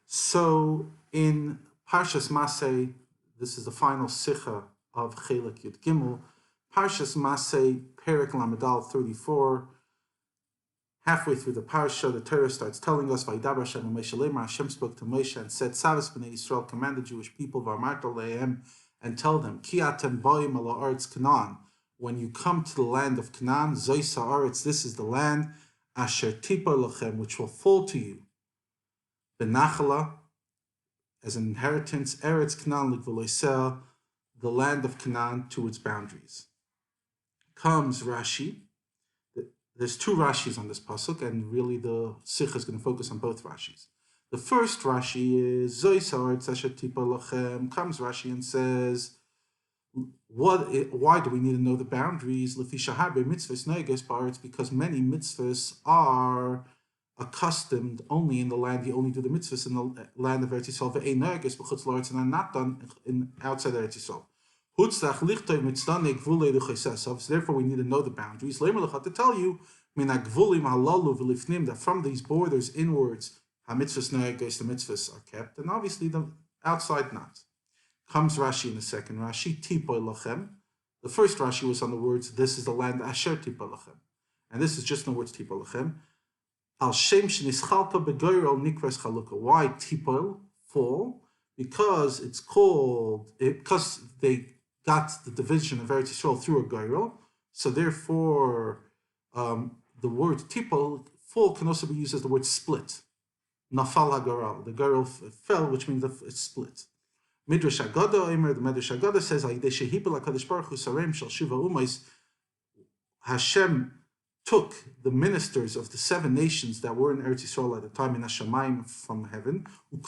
So in Parshas Massei, this is the final Sicha of Chelek Yud Gimel. Parshas Massei, Perek Lamadal 34. Halfway through the parsha, the Torah starts telling us, "Vayidaber Hashem Moshe Lemar." Hashem spoke to Moshe and said, "Savas b'nei Yisrael, command the Jewish people, v'amarta lehem, and tell them, Ki atem boim ala aretz Canaan. When you come to the land of Canaan, Zois haaretz, this is the land, Asher tipar lachem, which will fall to you, Benachala, as an inheritance, Eretz Canaan l'gvoloiseh, the land of Canaan to its boundaries." Comes Rashi. There's two Rashis on this pasuk, and really the Sikha is going to focus on both Rashis. The first Rashi is Zois haaretz asher tipar lachem. Comes Rashi and says, why do we need to know the boundaries? Lefi shaharbe mitzvahs noiges ba'aretz, because many mitzvahs are accustomed only in the land. You only do the mitzvahs in the land of Eretz Yisrael, ve'ein noiges b'chutz la'aretz, and are not done in outside Eretz Yisrael. So therefore, we need to know the boundaries. To tell you that from these borders inwards, the mitzvahs are kept, and obviously the outside not. Comes Rashi in the second Rashi, Tipoy Lachem. The first Rashi was on the words, this is the land Asher Tipoy Lachem. And this is just in the words Tipoy Lachem. Al Shem Shenischalka Begoyrel Nikras Chaluka. Why Tipoy? Fall. Because it's called, because they got the division of Eretz Yisrael through a Goyrel. So therefore, the word Tipoy, fall, can also be used as the word split. Nafal HaGoral. The Goyrel fell, which means it's split. Midrash Agada, the Midrash Agada says, Hashem took the ministers of the 7 nations that were in Eretz Yisrael at the time in Hashemayim from heaven, and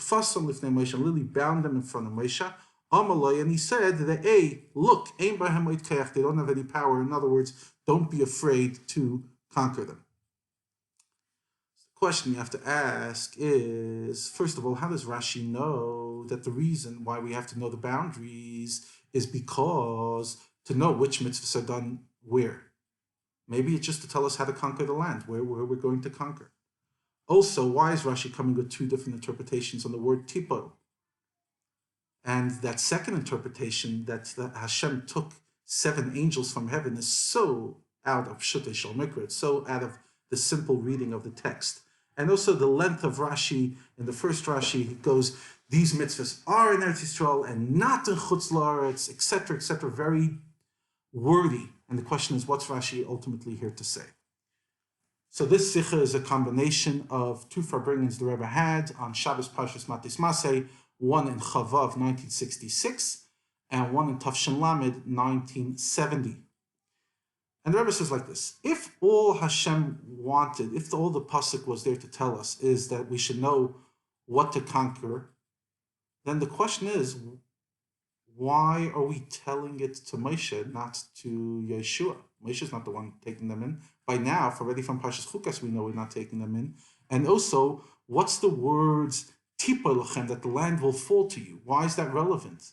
literally bound them in front of Moshe, and he said that, look, they don't have any power. In other words, don't be afraid to conquer them. The question you have to ask is, first of all, how does Rashi know that the reason why we have to know the boundaries is because to know which mitzvahs are done where? Maybe it's just to tell us how to conquer the land, where we're going to conquer. Also, why is Rashi coming with 2 different interpretations on the word tipol? And that second interpretation, that Hashem took 7 angels from heaven, is so out of Pshutei Shel Mikra, it's so out of the simple reading of the text. And also the length of Rashi. In the first Rashi, he goes, these mitzvahs are in Eretz Yisrael and not in Chutz La'aretz, etc., very wordy. And the question is, what's Rashi ultimately here to say? So this Sikha is a combination of 2 farbringings the Rebbe had on Shabbos Parshas Massei, one in Chavav 1966, and one in Tafshin Lamed 1970. And the Rebbe says like this: if all Hashem wanted, if all the pasuk was there to tell us is that we should know what to conquer, then the question is, why are we telling it to Moshe, not to Yeshua? Moshe's not the one taking them in. By now, already from Parshas Chukas, we know we're not taking them in. And also, what's the words Tipoy Lachem, that the land will fall to you? Why is that relevant?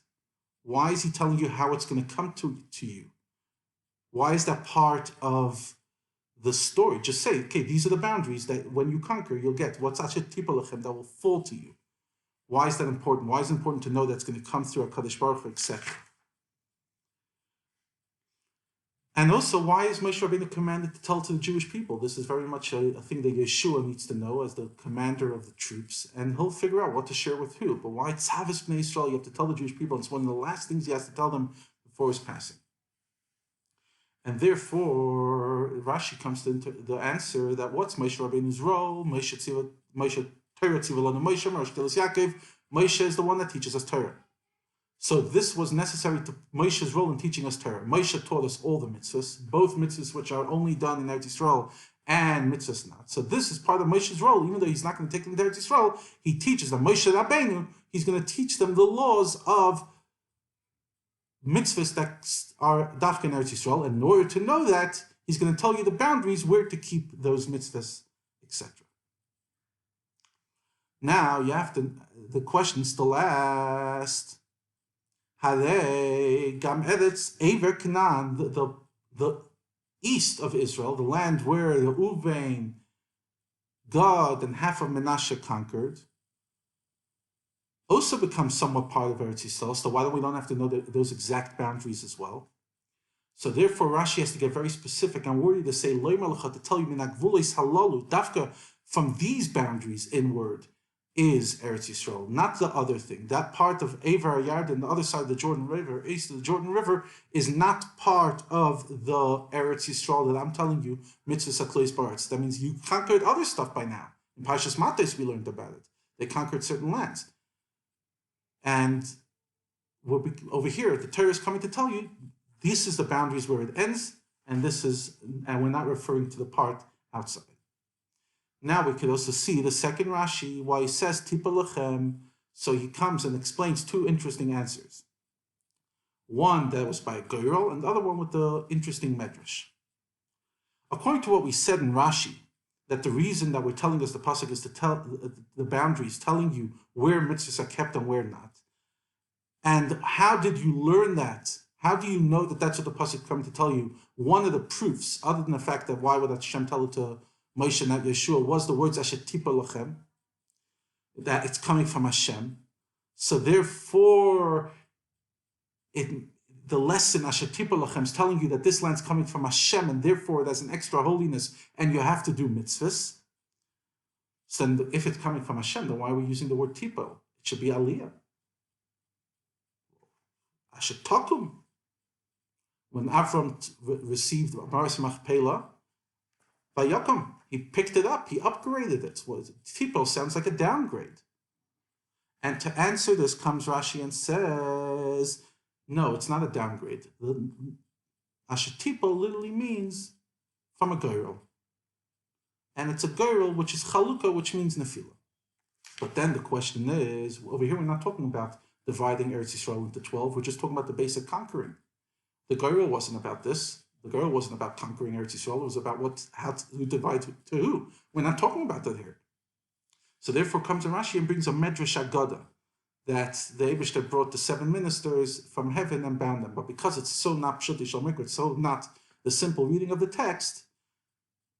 Why is he telling you how it's going to come to you? Why is that part of the story? Just say, okay, these are the boundaries that when you conquer, you'll get. What's Asher Tipoy Lachem that will fall to you? Why is that important? Why is it important to know that's going to come through HaKadosh Baruch Hu, etc.? And also, why is Moshe Rabbeinu commanded to tell to the Jewish people? This is very much a thing that Yeshua needs to know as the commander of the troops, and he'll figure out what to share with who. But why Tzavas Bnei Yisrael? You have to tell the Jewish people. It's one of the last things he has to tell them before his passing. And therefore, Rashi comes to the answer that what's Moshe Rabbeinu's role? Moshe Torah Tzivalanu Moshe, Marash Telas Yaakov. Moshe is the one that teaches us Torah. So this was necessary to Moshe's role in teaching us Torah. Moshe taught us all the mitzvahs, both mitzvahs which are only done in Eretz Yisrael and mitzvahs not. So this is part of Moshe's role. Even though he's not going to take them to Eretz Yisrael, he teaches them. Moshe Rabbeinu, he's going to teach them the laws of mitzvahs that are dafka in Eretz Yisrael. And in order to know that, he's going to tell you the boundaries, where to keep those mitzvahs, etc. Now you have to, the question still asked, Hare Gam Eretz Ever Canaan, the east of Israel, the land where the Uvain, Gad, and half of Menashe conquered, also becomes somewhat part of Eretz Yisrael. So why don't we have to know those exact boundaries as well? So therefore, Rashi has to get very specific and wordy to say, to tell you, halalu, dafka, from these boundaries inward is Eretz Yisrael, not the other thing. That part of Avar Yarden, the other side of the Jordan River, east of the Jordan River, is not part of the Eretz Yisrael that I'm telling you, mitzvah sakleis baretz. That means you conquered other stuff by now. In Parshas Matos, we learned about it. They conquered certain lands. And over here, the Torah is coming to tell you, this is the boundaries where it ends, and we're not referring to the part outside. Now we could also see the second Rashi, why he says Tipa Lechem. So he comes and explains two interesting answers. One that was by a girl, and the other one with the interesting Midrash. According to what we said in Rashi, that the reason that we're telling us the pasuk is to tell the boundaries, telling you where mitzvahs are kept and where not. And how did you learn that? How do you know that that's what the pasuk is coming to tell you? One of the proofs, other than the fact that why would Hashem tell it to Moshe, not Yeshua, was the words Asher Tipa Lachem, that it's coming from Hashem. So therefore, the lesson Asher Tipa Lachem is telling you that this land's coming from Hashem, and therefore there's an extra holiness, and you have to do mitzvahs. So then if it's coming from Hashem, then why are we using the word Tipa? It should be Aliyah. Asher Takum. When Avram received Maris Machpelah, Vayakum, he picked it up, he upgraded it. Tipo sounds like a downgrade. And to answer this comes Rashi and says, no, it's not a downgrade. Asher Tipo literally means from a girl. And it's a girl which is Chalukah, which means Nefila. But then the question is, over here we're not talking about dividing Eretz Yisrael into 12, we're just talking about the basic conquering. The girl wasn't about this. The girl wasn't about conquering Eretz Yisrael. It was about who divides to who. We're not talking about that here. So therefore comes a Rashi and brings a Midrash Agada that the Eibishter brought the 7 ministers from heaven and bound them. But because it's so not Pshuti Shal Mikra, it's so not the simple reading of the text,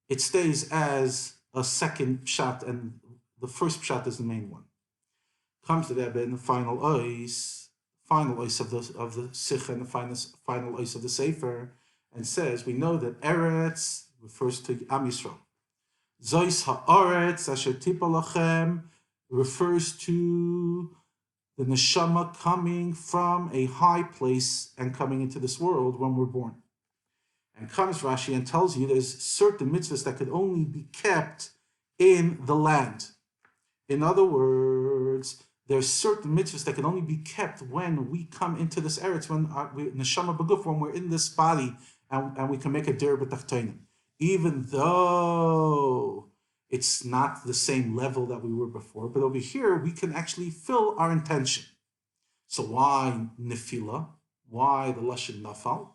it stays as a second pshat, and the first pshat is the main one. Comes the Rebbe in the final ois of the Sikh and the final ois of the Sefer, and says, we know that Eretz refers to Am Yisrael. Zois ha'aretz asher tipa lachem refers to the neshama coming from a high place and coming into this world when we're born. And comes Rashi and tells you there's certain mitzvahs that could only be kept in the land. In other words, there's certain mitzvahs that can only be kept when we come into this eretz, when neshama b'guf, when we're in this body, and we can make a der b'tachtonim, even though it's not the same level that we were before. But over here, we can actually fill our intention. So why nefila? Why the lashon nafal?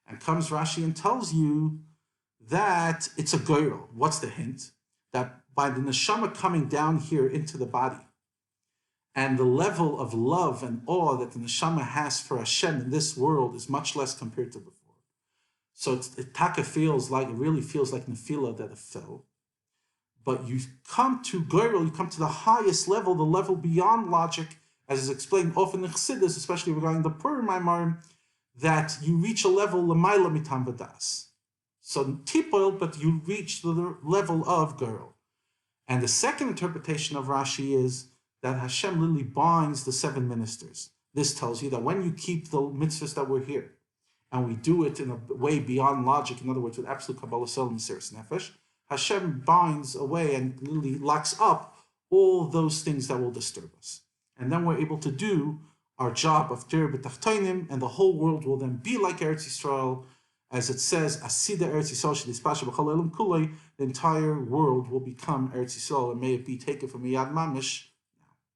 And comes Rashi and tells you that it's a goyrel. What's the hint? That by the neshama coming down here into the body, and the level of love and awe that the neshama has for Hashem in this world is much less compared to before. So it really feels like nefila that it fell. But you come to goyrel, you come to the highest level, the level beyond logic, as is explained often in Chassidus, especially regarding the Purim Maimarim, that you reach a level l'mayla mitam v'das. So tipol, but you reach the level of goyrel. And the second interpretation of Rashi is that Hashem literally binds the 7 ministers. This tells you that when you keep the mitzvahs that were here, and we do it in a way beyond logic, in other words, with absolute Kabbalah Sol and Mesiras Nefesh, Hashem binds away and literally locks up all those things that will disturb us. And then we're able to do our job of Der B'Tachtonim, and the whole world will then be like Eretz Yisrael, as it says, Asida Eretz Yisrael Shedispasha B'Chol Elam Kulei, the entire world will become Eretz Yisrael, and may it be taken from Yad Mamish